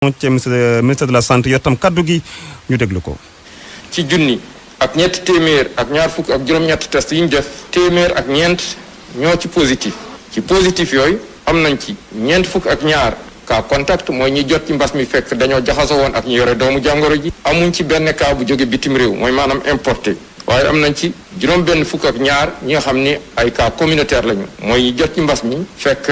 ci ministre de la santé yor tam kaddu gi ñu déglu ko. ci junni ak ñetti téeméer ak ñaar fukk ak juróom-ñetti test yi ñu def téeméer ak ñeent ñoo ci positif yooyu am nañ ci ñeent fukk ak ñaar cas contact mooy ñi jot ci mbas mi fekk dañoo jaxasoo woon ak ñu yore doomu jàngoro ji. amuñ ci benn cas bu jóge bitim réew mooy maanaam importé waaye am nañ ci juróom benn fukk ak ñaar ñi nga xam ni ay cas communautaire lañu mooy ñi jot ci mbas mi fekk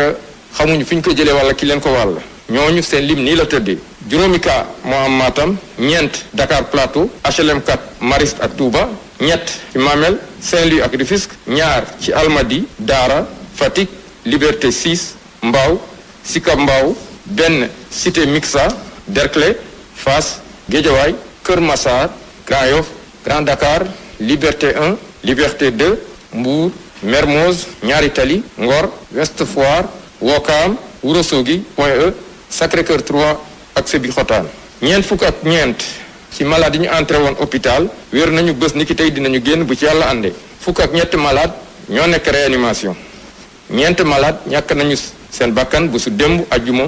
xamuñu fi ñu ko jëlee walla ki leen ko wàll. ñooñu seen lim nii la tëddee juróomi cas moo am Matam ñeent Dakar Plateau HLM 4 Mariste ak Touba ñett ci Mamel Saint-Louis ak Rufisque ñaar ci Almadies Daara Fatick Liberté 6 Mbao Sicap Mbao benn Cité Mixa Derklé Fass Guédiawaye Kër Massar Grand Yoff Grand Dakar Liberté 1 Liberté 2 Mbour Mermoz Ñaari Tali Ngor Ouest Foire Ouakam Ourossogui Point E Sacré-Cœur 3 ak Sébikotane ñeent fukk ak ñeent ci malade yi ñu entré woon hôpital wér nañu bés ni ki tey dinañu génn bu ci yàlla àndee fukk ak ñett malade ñoo nekk réanimation ñeent malade ñàkk nañu seen bakkan bu su démb ajjuma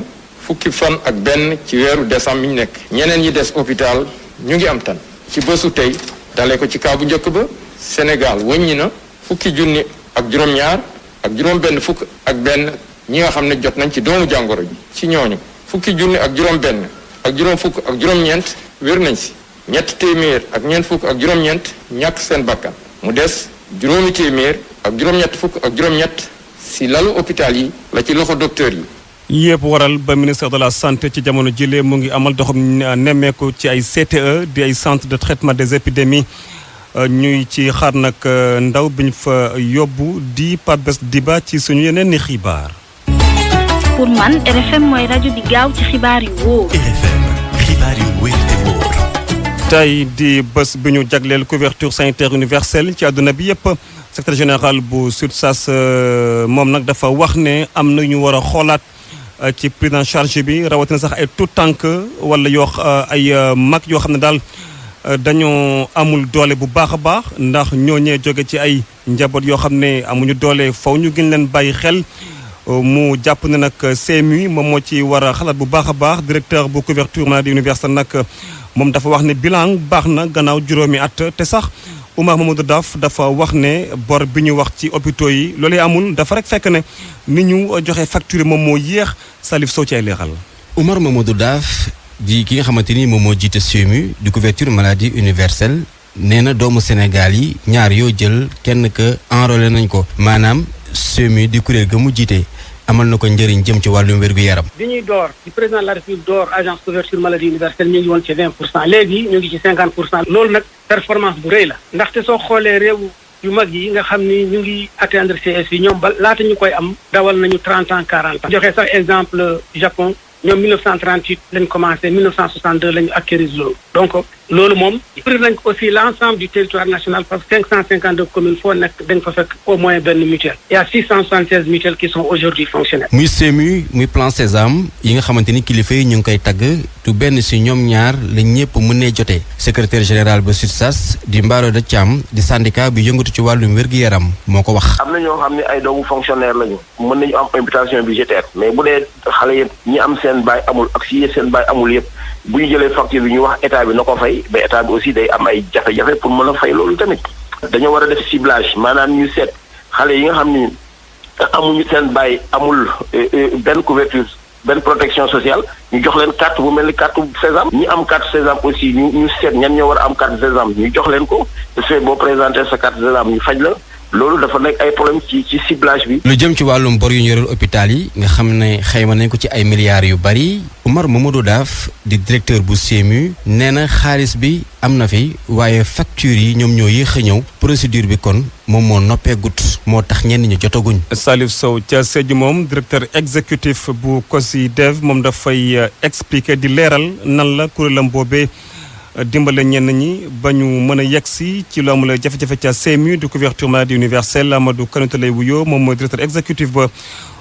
fukki fan ak benn ci weeru décembre mi ñu nekk ñeneen ñi des hôpital ñu ngi am tan ci bésu tey dalee ko ci kaa bu njëkk ba Sénégal wëññi na fukki junni ak juróom-ñaar ak juróom-benn fukk ak benn ñi nga xam ne jot nañ ci doomu jàngoro ji ci ñooñu fukki junni ak juróom-benn ak juróom fukk ak juróom-ñeent wér nañ si ñett téeméer ak ñeent fukk ak juróom-ñeent ñàkk seen bakkan mu des juróomi téeméer ak juróom-ñett fukk ak juróom-ñett si lalu hôpital yi la ci loxo docteur yi. yëpp waral ba ministère de la santé ci jamono jile mu ngi amal doxam nemmeeku ci ay CTE di ay centre de traitement des épidémies ñuy ci xaar nag ndaw bi ñu fa yóbbu di Pape Bes Diba ci suñu yeneen ni xibaar. pour man RFM mooy rajo bi gaaw ci xibaar yu wóor. RFM xibaar yu wóor te wóor. tey di bés bi ñu jagleel couverture sanitaire universelle ci àdduna bi yëpp secrétaire général bu SUTSAS moom nag dafa wax ne am na ñu war a xoolaat ci prise en charge bi rawatina sax ay tout tànk wala ay mag yoo xam ne daal dañoo amul doole bu baax a baax ndax ñooñee jóge ci ay njaboot yoo xam ne amuñu doole faw ñu gën leen bàyyi xel. mu jàpp ne nag CMU moom moo ci war a xalaat bu baax a baax directeur bu couverture maladie universelle nag moom dafa wax ne bilan baax na gannaaw juróomi at te sax Oumar Mamadou Daf dafa wax ne bor bi ñu wax ci hôpitaux yi loolee amul dafa rek fekk ne ni ñu joxe facture moom moo yéex Salif Sow ci ay leeral. Oumar Mamadou Daf di ki nga xamante ni moom moo jiite CMU di couverture maladie universelle nee na doomu Sénégal yi ñaar yoo jël kenn ka enrôlé nañ ko maanaam CMU di kuréel ga mu jiite. amal na ko njëriñ jëm ci wàllum wér-gu-yaram. bi ñuy door ci président de la République door agence couverture maladie universelle ñu ngi woon ci 20%. léegi ñu ngi ci 50%. loolu nag performance bu rëy la. ndaxte soo xoolee réew yu mag yi nga xam ni ñu ngi atteindre CS yi ñoom ba laata ñu koy am dawal nañu 30 ans 40 ans. joxe sax exemple Japon ñoom 1938 lañ commencé 1962 lañu acquérir loolu. donc loolu moom pris nañ ko aussi l'ensemble du territoire national parce que 552 communes foo nekk dañ fa fekk au moins benn mutuelle. il y a 676 mutuelles qui sont aujourd'hui fonctionnelles. muy CMU muy plan Sésame yi nga xamante ni kilifa yi ñu ngi koy tagg du benn si ñoom ñaar la ñëpp mën nee jotee secrétaire général ba SUTSAS di Mbaro de Thiam di syndicat bi yëngatu ci wàllum wér-gu-yaram moo ko wax. am na ñoo xam ne ay doomu fonctionnaire lañu mën nañu am imputation budgétaire mais bu dee xale yëpp ñi am seen baay amul ak si seen baay amul yëpp bu ñu jëlee facture bi ñu wax état bi na ko fay ba état bi aussi day am ay jafe-jafe pour mën a fay loolu tamit dañoo war a def ciblage maanaam ñu seet xale yi nga xam ni amuñu seen baay amul benn couverture benn protection sociale ñu jox leen carte bu mel ni carte Sésame ñi am carte Sésame aussi ñu seet ñan ñoo war a am carte Sésame ñu jox leen ko de fait boo présenté sa carte Sésame ñu faj la loolu dafa nekk ay problème ci ciblage bi. lu jëm ci wàllum bor yu ñu yoreel hôpital yi nga xam ne xayma nañ ko ci ay milliards yu bari Oumar Mamadou Daf di directeur bu CMU nee na xaalis bi am na fi waaye facture yi ñoom ñoo yéex a ñëw procédure bi kon moom moo noppee gut moo tax ñenn ñi jotaguñ. Salif Sow ca Sédhiou moom directeur exécutif bu COSYDEV moom dafay expliquer di leeral nan la kuréelam boobee. dimbale ñenn ñi ba ñu mën a yegsi ci lu amul jafe-jafe ca CMU de couverture maladie universelle Amadou Kanouté lay wuyoo moom mooy directeur exécutif ba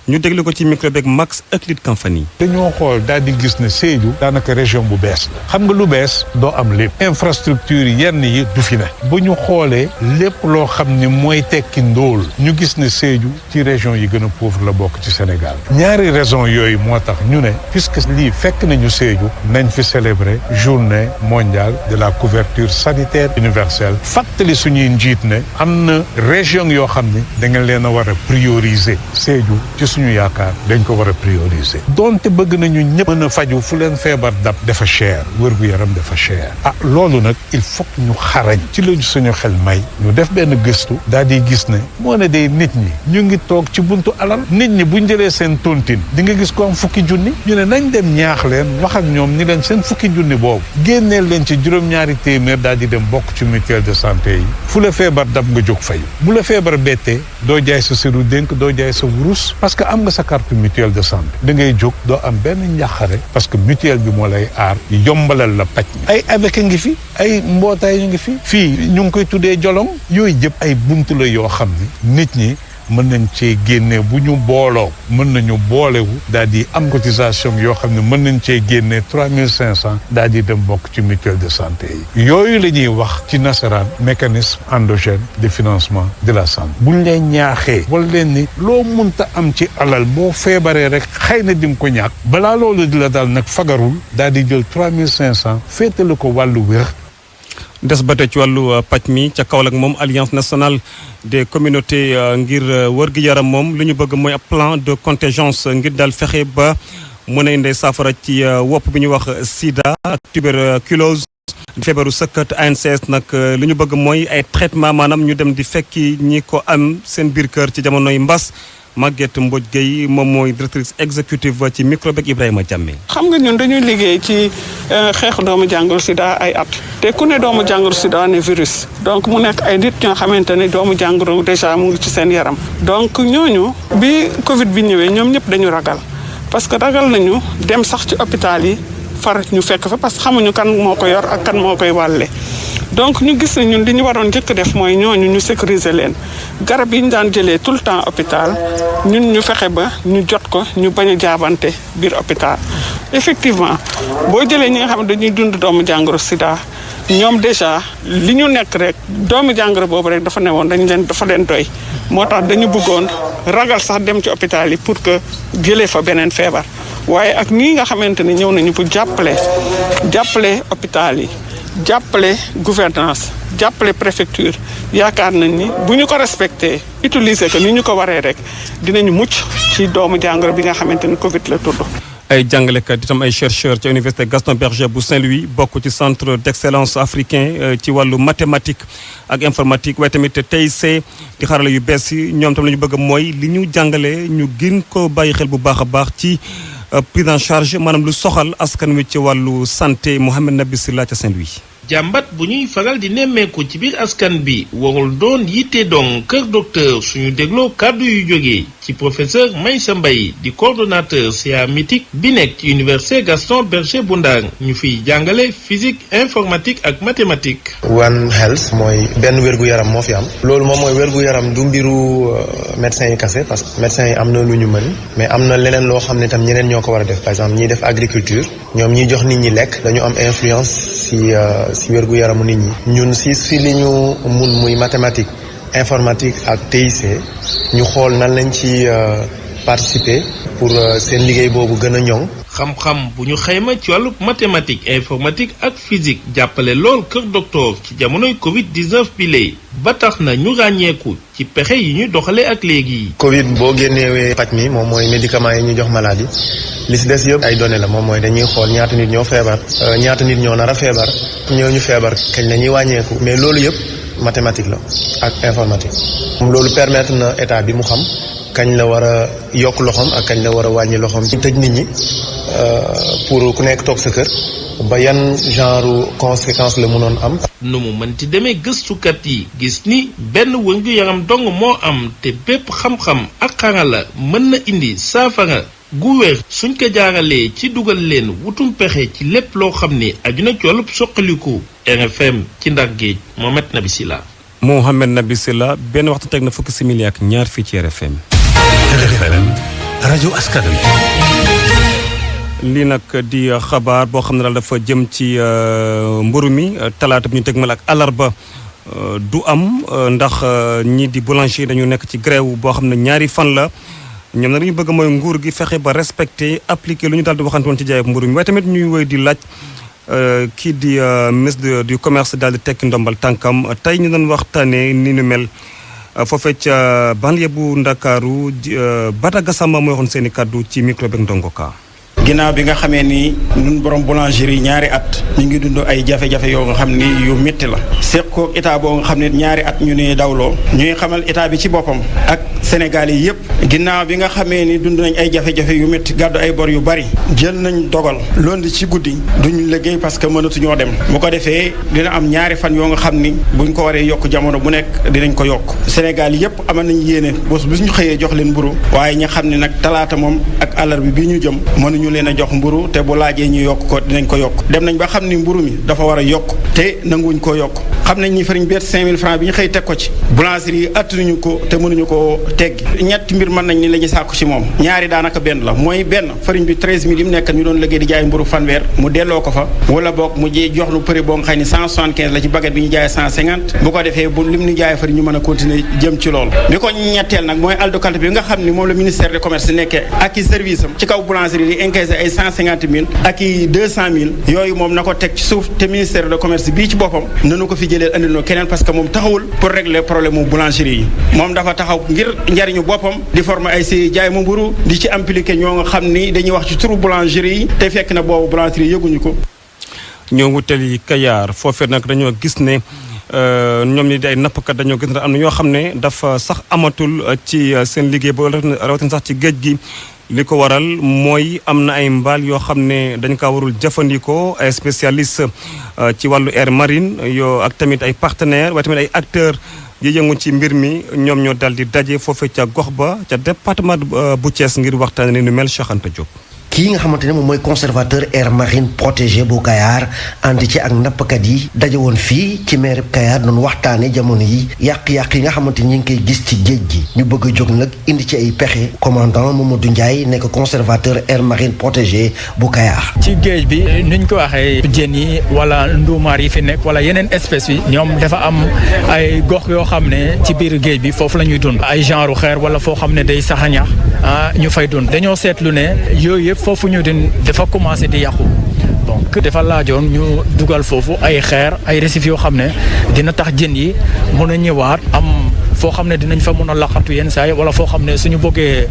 ñu déglu ko ci micro beeg Max Euclide Kamfani. dañoo xool daal di gis ne Sédhiou daanaka région bu bees la xam nga lu bees doo am lépp infrastructure yenn yi du fi ne bu ñu xoolee lépp loo xam ne mooy tekki ndóol ñu gis ne Sédhiou ci région yi gën a pauvre la bokk ci Sénégal ñaari raison yooyu moo tax ñu ne puisque lii fekk nañu Sédhiou nañ fi célébrer journée mondiale de la couverture sanitaire universelle fàttali suñuy njiit ne am na région yoo xam ne da nga leen a war a prioriser Sédhiou ci suñu yaakaar dañ ko war a prioriser donte bëgg nañu ñëpp mën a faju fu leen feebar dab dafa cher wér-gu-yaram dafa cher loolu nag il faut ñu xarañ ci lañu suñu xel may ñu def benn gëstu daal di gis ne moo ne day nit ñi ñu ngi toog ci buntu alal nit ñi buñ jëlee seen tontine di nga gis ko am fukki junni ñu ne nañ dem ñaax leen wax ak ñoom ni leen seen fukki junni boobu génneel leen ci juróom-ñaari téeméer daal di dem bokk ci mutuelle de santé yi fu la feebar dab nga jóg fay bu la feebar bettee doo jaay sa siru dénk doo jaay sa wurus parce que am nga sa carte mutuelle de santé da ngay jóg doo am benn njàqare parce que mutuelle bi moo lay aar yombalal la paj mi ay avec ngi fi ay mbootaay ñu ngi fi fii ñu ngi koy tuddee jolong yooyu yëpp ay bunt la yoo xam ne nit ñi mën nañ cee génne bu ñu booloo mën nañu boolewu daal di am cotisation yoo xam ne mën nañ cee génne 3500 daal di dem bokk ci mutuelle de santé yi yooyu la ñuy wax ci nasaraan mécanisme endogène de financement de la santé buñ leen ñaaxee wala leen ni loo munta am ci alal boo feebaree rek xëy na di nga ko ñàkk balaa loolu di la daal nag fagarul daal di jël 3500 féetale ko wàllu wér. des ba tey ci wàllu paj mi ca Kaolack moom alliance nationale des communautés ngir wër-gi-yaram moom lu ñu bëgg mooy ab plan de contingence ngir daal fexe ba mën a indee saafara ci wopp bi ñu wax sida ak tuberculose feebaru sëkkat ANCS nag lu ñu bëgg mooy ay traitement maanaam ñu dem di fekki ñi ko am seen biir kër ci jamonoy mbas Maguette Mbodj Gueye moom mooy directrice exécutive ci micro beeg Ibrahima Diamé. xam nga ñun dañuy liggéey ci xeex doomu jàngoro sida ay at te ku ne doomu jàngoro sida ne virus donc mu nekk ay nit ñoo xamante ne doomu jàngoro déjà mu ngi ci seen yaram donc ñooñu bi Covid bi ñëwee ñoom ñëpp dañu ragal parce que ragal nañu dem sax ci hôpital yi far ñu fekk fa parce que xamuñu kan moo ko yor ak kan moo koy wàlle donc ñu gis ne ñun li ñu waroon njëkk def mooy ñooñu ñu sécuriser leen garab yi ñu daan jëlee tout le temps hôpital ñun ñu fexe ba ñu jot ko ñu bañ a jaabante biir hôpital. effectivement boo jëlee ñi nga xam ne dañuy dund doomu jàngoro sida ñoom déjà li ñu nekk rek doomu jàngoro boobu rek dafa newoon dafa leen doy moo tax dañu bëggoon ragal sax dem ci hôpital yi pour que jëlee fa beneen feebar waaye ak nii nga xamante ne ñëw nañu pour jàppale hôpital yi. jàppale gouvernance jàppale préfecture yaakaar nañ ni bu ñu ko respecté utiliser ko ni ñu ko waree rek dinañu mucc ci doomu jàngoro bi nga xamante ni Covid la tudd. ay jàngalekat itam ay chercheurs ci université Gaston Berger bu Saint-Louis bokk ci centre d'excellence africain ci wàllu mathématique ak informatique waaye tamit TIC di xarala yu bees yi ñoom tam la ñu bëgg mooy li ñu jàngale ñu gën ko bàyyi xel bu baax a baax ci prise en charge maanaam lu soxal askan wi ci wàllu santé Mouhamed Nabi Silla ca Saint-Louis. jàmbat bu ñuy faral di nemmeeku ci biir askan bi warul doon yitte dong kër docteur suñu dégloo kàddu yu jógee ci professeur Maysa Mbaye di coordonnateur CA mythique bi nekk ci université Gaston Berger bu Ndar ñu fiy jàngale physique informatique ak mathématique. One Health mooy benn wér-gu-yaram moo fi am loolu moom mooy wér-gu-yaram du mbiru médecins yi kase parce que médecins yi am na lu ñu mën mais am na leneen loo xam ne tam ñeneen ñoo ko war a def par exemple ñiy def agriculture ñoom ñiy jox nit ñi lekk dañu am influence si wér-gu-yaramu nit ñi ñun si li ñu mun muy mathématique informatique ak TIC ñu xool nan lañ ci participer pour seen liggéey boobu gën a ñoŋ. xam-xam bu ñu xayma ci wàllu mathématique informatique ak physique jàppale lool kër docteur ci jamonoy Covid-19 bi lee ba tax na ñu ràññeeku ci pexe yi ñu doxalee ak léegi. Covid boo génnewee paj mi moom mooy médicaments yi ñu jox malade yi li si des yëpp ay données la moom mooy dañuy xool ñaata nit ñoo feebar ñaata nit ñoo nar a feebar ñu feebar kañ la ñuy wàññeeku mais loolu yëpp mathématique la ak informatique. loolu permettre na état bi mu xam kañ la war a yokk loxoom ak kañ la war a wàññi loxoom. ñu tëj nit ñi pour ku nekk toog sa kër ba yan genre conséquence la mënoon am. nu mu mënti demee gëstukat yi gis ni benn wér-gu-yaram dong moo am te bépp xam-xam ak xarala mën na indi saafara gu wér suñ ko jaaralee ci dugal leen wutum pexe ci lépp loo xam ne aju na ci wàllub soqaliku. RFM ci Ndar Géej Mohamed Nabi Silla. Mohamed Nabi Silla benn waxtu teg na fukki simili ak ñaar fii ci RFM. RFM rajo askan wi. lii nag di xabaar boo xam ne daal dafa jëm ci mburu mi talaata bi ñu tegmal ak alarba du am ndax ñii di boulanger dañu nekk ci grève boo xam ne ñaari fan la ñoom nag li ñu bëgg mooy nguur gi fexe ba respecté appliqué lu ñu daal di waxante woon ci jaay mburu mi waaye tamit ñuy woy di laaj kii di ministre du commerce daal di tekki ndombal tànkam tey ñu doon waxtaanee ni nu mel foofee ca banlieue bu Ndakaaru Bada Gassama mooy waxoon seen i kàddu ci micro beeg Ndongo Ka. ginnaaw bi nga xamee ni ñun borom boulangerie ñaari at ñu ngi dund ay jafe-jafe yoo nga xam ni yu métti la seq ko état boo nga xam ne ñaari at ñu ne dawloo ñuy xamal état bi ci boppam ak Sénégal yi yëpp ginnaaw bi nga xamee ni dund nañ ay jafe-jafe yu métti gàddu ay bor yu bari jël nañ dogal loolu ci guddi duñ liggéey parce que mënatuñoo dem bu ko defee dina am ñaari fan yoo nga xam ni buñ ko waree yokk jamono bu nekk dinañ ko yokk Sénégal yëpp amal nañ yéene bés bu ñu xëyee jox leen mburu waaye ñi xam ne nag talaata moom ak àllarba bi ñu jëm mënuñu leen a jox mburu te bu laajee ñu yokk ko dinañ ko yokk dem nañ ba xam ni mburu mi dafa war a yokk te nanguwuñ koo yokk xam nañ ni farine beet 5000 francs bi ñu xëy teg ko ci boulangerie yi attanuñu ko te mënuñu ko teggi ñetti mbir mën nañ ni la ñu sàkku ci moom ñaari daanaka benn la mooy benn farine bi 13000 yi mu nekk ñu doon liggéey di jaay mburu fanweer mu delloo ko fa wala boog mu jox lu prix boo nga xam ne 175 la ci baguette bi ñu jaayee 150 bu ko defee bu lim ñu jaayee farine ñu mën a continuer jëm ci loolu bi ko ñetteel nag mooy aldo qualité bi nga xam ni moom la ministère du commerce nekkee ak i service am ci kaw boulangerie yi encaissé ay 150 000 ak i 200 000 yooyu moom na ko teg ci suuf te ministère de commerce bii ci boppam nanu ko fi jëlee andil no keneen parce que moom taxawul pour régler problème mu boulangerie yi moom dafa taxaw ngir njariñu boppam di former ay si jaay mu mburu di ci impliqué ñoo nga xam ni dañuy wax ci turu boulangerie yi te fekk na boobu boulangerie yëguñu ko. ñoo wutali Kayar foofee nag dañoo gis ne ñoom ñi di ay nappkat dañoo gis ne am na ñoo xam ne dafa sax amatul ci seen liggéey ba rawatina sax ci géej gi. li ko waral mooy am na ay mbaal yoo xam ne dañ kaa warul jëfandikoo ay spécialiste ci wàllu air marine yoo ak tamit ay partenaires waaye tamit ay acteurs yi yëngu ci mbir mi ñoom ñoo dal di daje foofee ca gox ba ca département bu Thiès ngir waxtaane ni nu mel Cheikh Anta Diop. kii nga xamante ne moom mooy conservateur aire marine protégé bu Kayar ànd ci ak nappkat yi daje woon fii ci maire Kayar doon waxtaane jamono yi yàq-yàq yi nga xamante ni ñu ngi koy gis ci géej gi ñu bëgg a jóg nag indi ci ay pexe commandant Mamadou Ndiaye nekk conservateur aire marine protégé bu Kayar. ci géej bi nuñ ko waxee jën yi wala nduumaar yi fi nekk wala yeneen espèces yi ñoom dafa am ay gox yoo xam ne ci biir géej bi foofu la ñuy dund ay genre xeer wala foo xam ne day sax a ñax ñu fay dund dañoo seetlu ne yooyu yëpp foofu ñu din dafa commencé di yàqu donc dafa laajoon ñu dugal foofu ay xeer ay récifs yoo xam ne dina tax jën yi mën a ñëwaat am foo xam ne dinañ fa mën a laqatu yenn saa yi wala foo xam ne suñu bëggee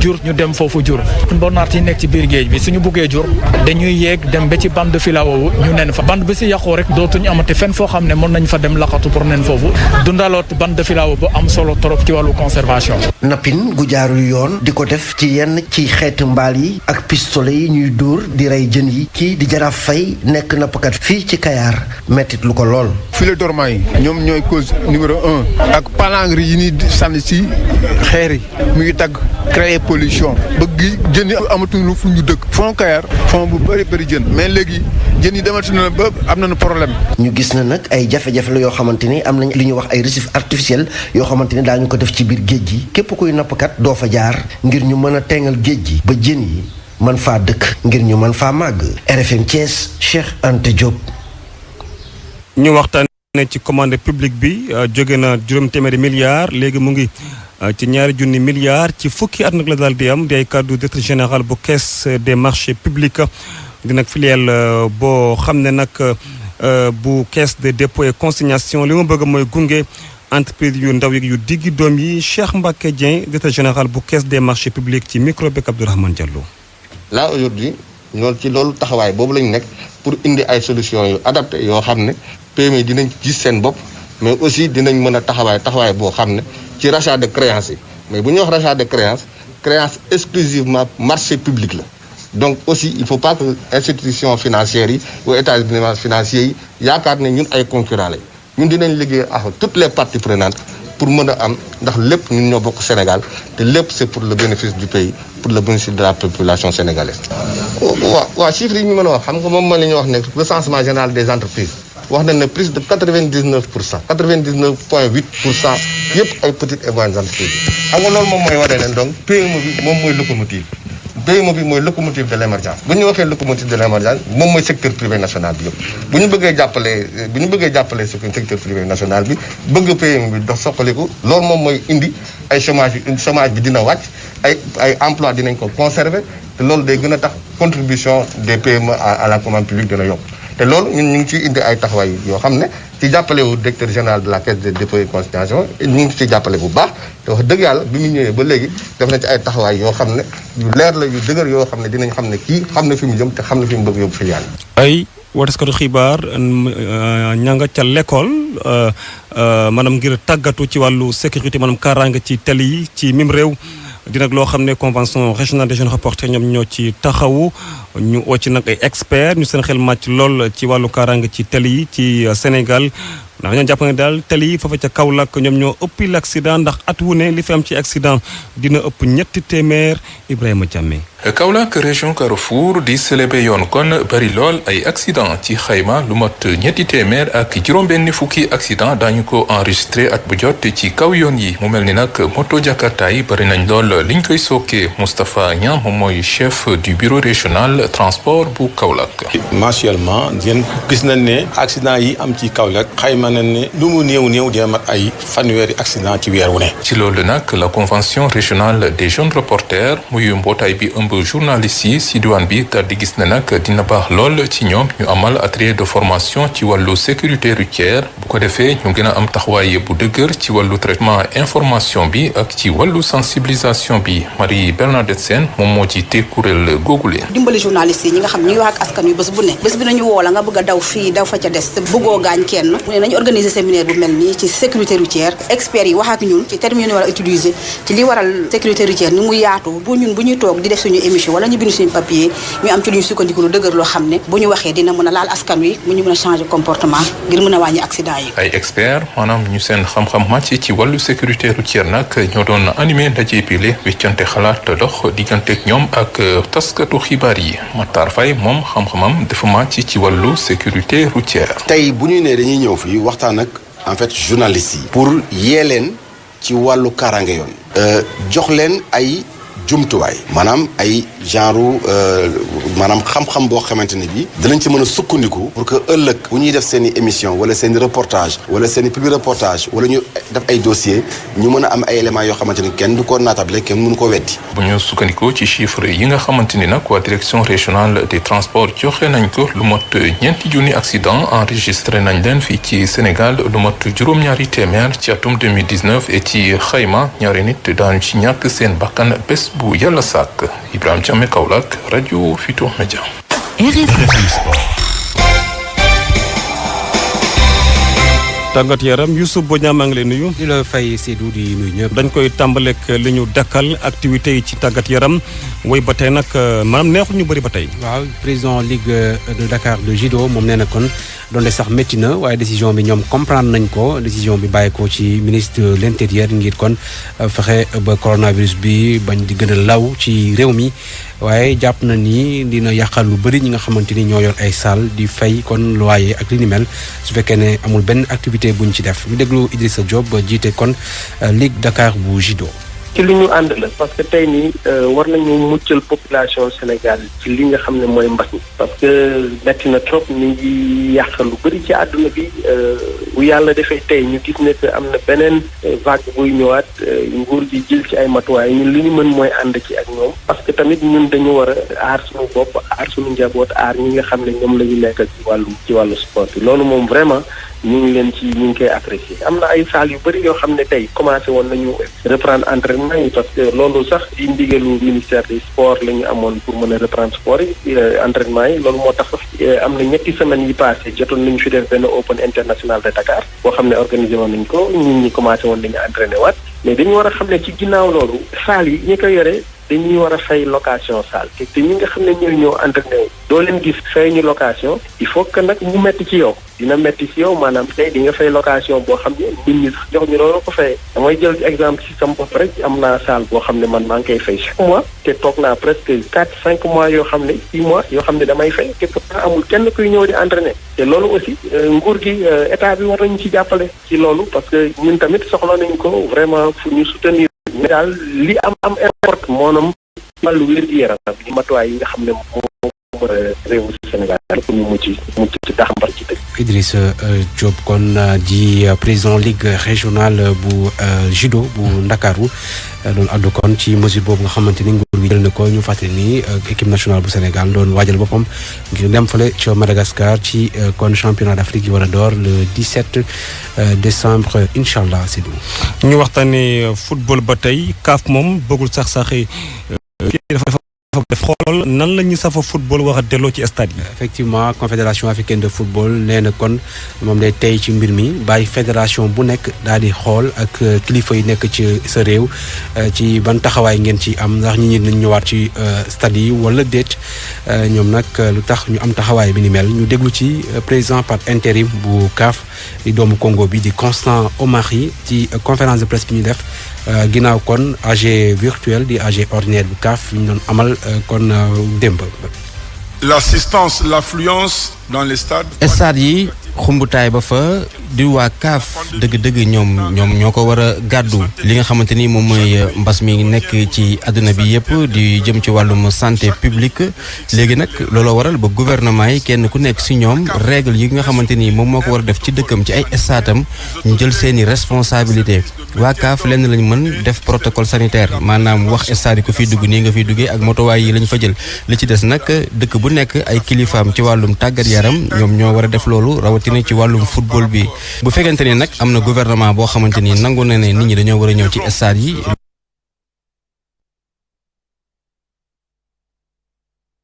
jur ñu dem foofu jur mbonaat yi nekk ci biir géej bi suñu bëggee jur dañuy yéeg dem ba ci bande de filao ñu nen fa bande bi si yàqoo rek dootuñu amati fenn foo xam ne mën nañ fa dem laqatu pour nen foofu dundaloot bande de filao bu am solo trop ci wàllu conservation. nappin gu jaarul yoon di ko def ci yenn ci xeetu mbaal yi ak pistolet yi ñuy dóor di rey jën yi kii di Jaraaf Fay nekk nappkat fii ci Kayar mettit lu ko lool. filet dormant yi ñoom ñooy cause numéro 1 ak palangre yi ñuy sànni ci xeer yi mu ngi tagg créer pollution bëgg jën yi amatuñu fu ñu dëkk fond Kayar fond bu bëri jën mais léegi jën yi demati na ba am nañu problème. ñu gis na nag ay jafe-jafe la yoo xamante ni am nañ li ñuy wax ay récifs artificiels yoo xamante ni daañu ko def ci biir géej gi képp kuy nappkat doo fa jaar ngir ñu mën a tengal géej gi ba jën yi mën faa dëkk ngir ñu mën faa màgg. RFM Thiès Cheikh Anta Diop. ñu waxtaan ne ci commande publique bi jóge na $700 milliards léegi mu ngi ci $200 milliards ci fukki at nag la daal di am di ay kàddu directeur général bu caisse des marchés publics di nag filiale boo xam ne nag bu caisse de dépôt et consignation li ma bëgg mooy gunge entreprise yu ndaw yi yu diggi doom yi Cheikh Mbacké Dieng directeur général bu caisse des marchés publics ci micro bi Abdourahmane Diallo. là aujourd'hui ñoom ci loolu taxawaay boobu lañu nekk pour indi ay solutions yu adapté yoo xam ne PME dinañ gis seen bopp mais aussi dinañ mën a taxawaay boo xam ne ci rachat de créances yi mais bu ñuy wax rachat de créance exclusivement marché public la donc aussi il faut pas que institutions financières yi ou établissements financiers yi yaakaar ne ñun ay concurrents lañ ñun dinañ liggéey ak toutes les parties prenantes pour mën a am ndax lépp ñun ñoo bokk Sénégal te lépp c'est pour le bénéfice du pays pour le bénéfice de la population sénégalaise. waaw chiffres yi ñu mën a wax xam nga moom mooy li ñuy wax ne recensement général des entreprises wax nañ ne plus de 99% 99,8% yëpp ay petites et moyennes entreprises xam nga loolu moom mooy wane leen donc PME bi moom mooy locomotive PME bi mooy locomotive de l'émergence bu ñu waxee locomotive de l'émergence moom mooy secteur privé national bi yëpp bu ñu bëggee jàppale secteur privé national bi bëgg PME bi dox soxaliku loolu moom mooy indi ay chômage bi dina wàcc ay emploi dinañ ko conserver te loolu day gën a tax contribution des PME à la commande publique dina yokk te loolu ñun ñu ngi ciy indi ay taxawaay yoo xam ne ci jàppale wu directeur général de la caisse des dépôts et consignation ñu ngi ciy jàppale bu baax te wax dëgg yàlla bi mu ñëwee ba léegi def na ci ay taxawaay yoo xam ne yu leer la yu dëgër yoo xam ne dinañ xam ne kii xam na fi mu jëm te xam na fi mu bëgg yóbbu filiale ay wataskatu xibaar ña nga ca l'école maanaam ngir tàggatu ci wàllu sécurité maanaam kaaraange ci tali yi ci mim réew dina loo xam ne convention régionale des jeunes reporters ñoom ñoo ci taxawu ñu oo ci nag ay experts ñu seen xel màcc lool ci wàllu kaaraange ci tali yi ci Sénégal ndax ñoo jàpp ne daal tali yi foofa ca Kaolack ñoom ñoo ëppi l'accident ndax at wu ne li fi am ci accident dina ëpp 300 Ibrahima Diamé. Kaolack région Carrefour di célébé yoon kon bari lool ay accident ci xayma lu mot 300 ak juróom-benn fukki accident daañu ko enregistré at bu jot ci kaw yoon yi mu mel ni nag moto jakarta yi bari nañ lool liñ koy sookee Moustapha Niang moom mooy chef du bureau régional transport bu Kaolack. mensuellement yéen gis nañ ne accident yi am ci Kaolack xayma nañ ne lu mu néew dina mat ay fanweeri accident ci weer wu ne. ci loolu nag la convention régionale des jeunes reporters muy mbootaay bi journalistes yi si diwaan bi daal di gis ne nag dina baax lool ci ñoom ñu amal atelier de formation ci wàllu sécurité routière bu ko defee ñu gën a am taxawaay bu dëgër ci wàllu traitement information bi ak ci wàllu sensibilisation bi Marie Bernadette Sène moom moo jiite kuréel googule. dimbali journalistes yi ñi nga xam ñuy wax ak askan wi bés bu ne bés bi nañu woo la nga bëgg a daw fii daw fa ca des te bëggoo gaañ kenn mu ne nañu organiser séminaire bu mel nii ci sécurité routière experts yi wax ak ñun ci termes yi war a utiliser ci li waral sécurité routière ni mu yaatu bu ñuy toog di def suñu émission wala ñu bind suñu papier ñu am ci lu ñu sukkandiku lu dëgër loo xam ne bu ñu waxee dina mën a laal askan wi mu ñu mën a changer comportement ngir mën a wàññi accident yi. ay experts maanaam ñu seen xam-xam màcc ci wàllu sécurité routière nag ñoo doon animé ndaje bile weccante xalaat dox digganteeg ñoom ak taskatu xibaar yi Matar Faye moom xam-xamam dafa màcc ci wàllu sécurité routière. tey bu ñu nee dañuy ñëw fii waxtaan ak en fait journalistes yi. pour yee leen ci wàllu kaaraange yoon. jox leen ay. jumtuwaay maanaam ay genre maanaam xam-xam boo xamante ne bi dinañ ci mën a sukkandiku pour que ëllëg bu ñuy def seen i émission wala seen i reportage wala seen i public reportage wala ñu def ay dossier ñu mën a am ay éléments yoo xamante ni kenn du ko naatable kenn mënu ko weddi. bu ñu sukkandikoo ci chiffre yi nga xamante ni nag waa direction régionale des transports joxe nañ ko lu mot 9,000 accident enregistré nañ leen fii ci Sénégal lu mot juróom-ñaari téeméer ci atum 2019 et ci xayma ñaari nit daañu ci ñàkk seen bakkan bés bu yàlla sàkk Ibrahima Diamé Kaolack rajo Futurs Médias. tàggat yaram Youssouf Bodian maa ngi lay nuyu. di la fay Seydou di nuyu ñëpp. dañ koy tàmbaleeg li ñu dakkal activités yi ci tàggat yaram woy ba tey nag maanaam neexul ñu bëri ba tey. waaw président Ligue de Dakar de judo moom nee na kon donte sax métti na waaye décision bi ñoom comprendre nañ ko décision bi bàyyi ko ci ministre de l'intérieur ngir kon fexe ba coronavirus bi bañ di gën a law ci réew mi. waaye jàpp na ni dina yàqal lu bëri ñi nga xamante ni ñoo yor ay salle di fay kon loyer ak li ni mel su fekkee ne amul benn activité buñ ci def ñu déglu Idrissa Diop ba jiite kon Ligue Dakar bu judo. ci li ñu ànd la parce que tey nii war nañu muccal population Sénégal ci li nga xam ne mooy mbas mi parce que metti na trop ni ngi yàq lu bëri ci àdduna bi bu yàlla defee tey ñu gis ne que am na beneen vague buy ñëwaat nguur gi jël ci ay matuwaay ñun li ñu mën mooy ànd ci ak ñoom parce que tamit ñun dañu war a aar suñu bopp aar suñu njaboot aar ñi nga xam ne ñoom la ñu nekkal ci wàllu sport bi loolu moom vraiment ñu ngi koy apprécier am na ay salles yu bëri yoo xam ne tey commencé woon nañu reprendre entraînement yi parce que loolu sax di ndigalu ministère des sports la ñu amoon pour mën a reprendre sport yi entraînement yi loolu moo tax am na ñetti semaines yi passé jotoon nañu fi def benn Open international de Dakar boo xam ne organisé woon nañ ko nit ñi commencé woon nañu entraîné waat mais dañu war a xam ne ci ginnaaw loolu salles yi ñi ko yore dañuy war a fay location salle te ñi nga xam ne ñooy ñëw entraîné doo leen gis fay ñu location il faut que nag mu metti ci yow dina metti ci yow maanaam tey di nga fay location boo xam ne nit ñi sax jox ñu loolu ko fayee damay jël exemple ci sama bopp rek am naa salle boo xam ne man maa ngi koy fay chaque mois te toog naa presque 4-5 mois yoo xam ne 6 mois yoo xam ne damay fay te pourtant amul kenn kuy ñëw di entraîné te loolu aussi nguur gi état bi war nañu ci jàppale ci loolu parce que ñun tamit soxla nañu ko vraiment fu ñu soutenir mais daal li am import moonom wàllu wér-gu-yaram yi matuwaay yi nga xam ne moo réewu Sénégal pour ñu mucc ci taxambar ci dëkk. Idrissa Diop kon di président ligue régionale bu judo bu Ndakaaru doon addu kon ci mesure boobu nga xamante ni nguur gi jël na ko ñu fàttali ni équipe nationale bu Sénégal doon waajal boppam ngir dem fale ci Madagascar ci kon championnat d'Afrique yi war a door le 17 décembre incha allah Sidou. ñu waxtaanee football ba tey CAF moom bëggul sax-saxi dafa def xool nan la ñuy safa football wax a delloo ci stade yi. effectivement confédération africaine de football nee na kon moom day tey ci mbir mi bàyyi fédération bu nekk daal di xool ak kilifa yi nekk ci sa réew ci ban taxawaay ngeen ci am ndax ñi nañ ñëwaat ci stade yi wala déet ñoom nag lu tax ñu am taxawaay bi ni mel ñu déglu ci président par intérim bu CAF di doomu Congo bi di Constant Omari ci conférence de presse bi ñu def ginnaaw kon AG virtuel di AG ordinaire bu CAF ñu doon amal kon démb. L'assistance, l'affluence dans les stades. stade yi xumbutaay ba fa di waa CAF dëgg-dëgg ñoom ñoo ko war a gàddu li nga xamante ni moom mooy mbas mi nekk ci àdduna bi yëpp di jëm ci wàllum santé publique léegi nag looloo waral ba gouvernement yi kenn ku nekk si ñoom règle yi nga xamante ni moom moo ko war a def ci dëkkam ci ay stadam ñu jël seeni responsabilité waa CAF lenn lañ mën def protocole sanitaire maanaam wax stade yi ko fiy dugg nii nga fiy duggee ak motowaay yi lañ fa jël li ci des nag dëkk bu nekk ay kilifaam ci wàllum tàggat yaram ñoom ñoo war a def loolu rawatina ci wàllum football bi bu fekkente ni nag am na gouvernement boo xamante ni nangu na ne nit ñi dañoo war a ñëw ci stade yi